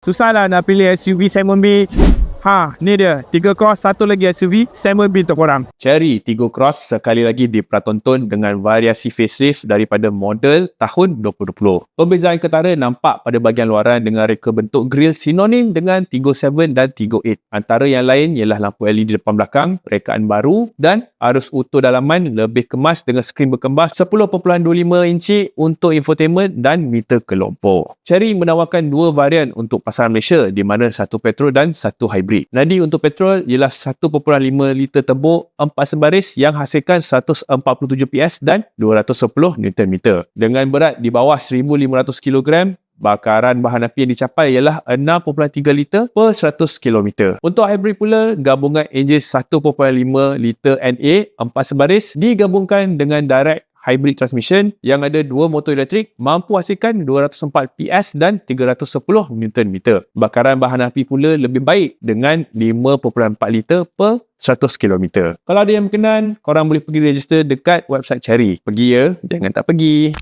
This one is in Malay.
Susah lah nak pilih SUV segmen B. Ni dia. Tiga Cross, satu lagi SUV segmen B untuk korang. Cherry Tiggo Cross sekali lagi dipertonton dengan variasi facelift daripada model tahun 2020. Perbezaan ketara nampak pada bahagian luaran dengan reka bentuk grill sinonim dengan Tiggo 7 dan Tiggo 8. Antara yang lain ialah lampu LED depan belakang, rekaan baru dan arus utuh dalaman lebih kemas dengan skrin berkembar 10.25 inci untuk infotainment dan meter kelompok. Cherry menawarkan dua varian untuk pasaran Malaysia di mana satu petrol dan satu hybrid. Nadi untuk petrol ialah 1.5 liter turbo 4 sebaris yang hasilkan 147 PS dan 210 Nm. Dengan berat di bawah 1,500 kg, bakaran bahan api yang dicapai ialah 6.3 liter per 100 km. Untuk hybrid pula, gabungan enjin 1.5 liter NA 4 sebaris digabungkan dengan direct hybrid transmission yang ada dua motor elektrik mampu hasilkan 204 PS dan 310 Nm. Bakaran bahan api pula lebih baik dengan 5.4 liter per 100 km. Kalau ada yang berkenan, korang boleh pergi register dekat website Cherry. Pergi ya, jangan tak pergi.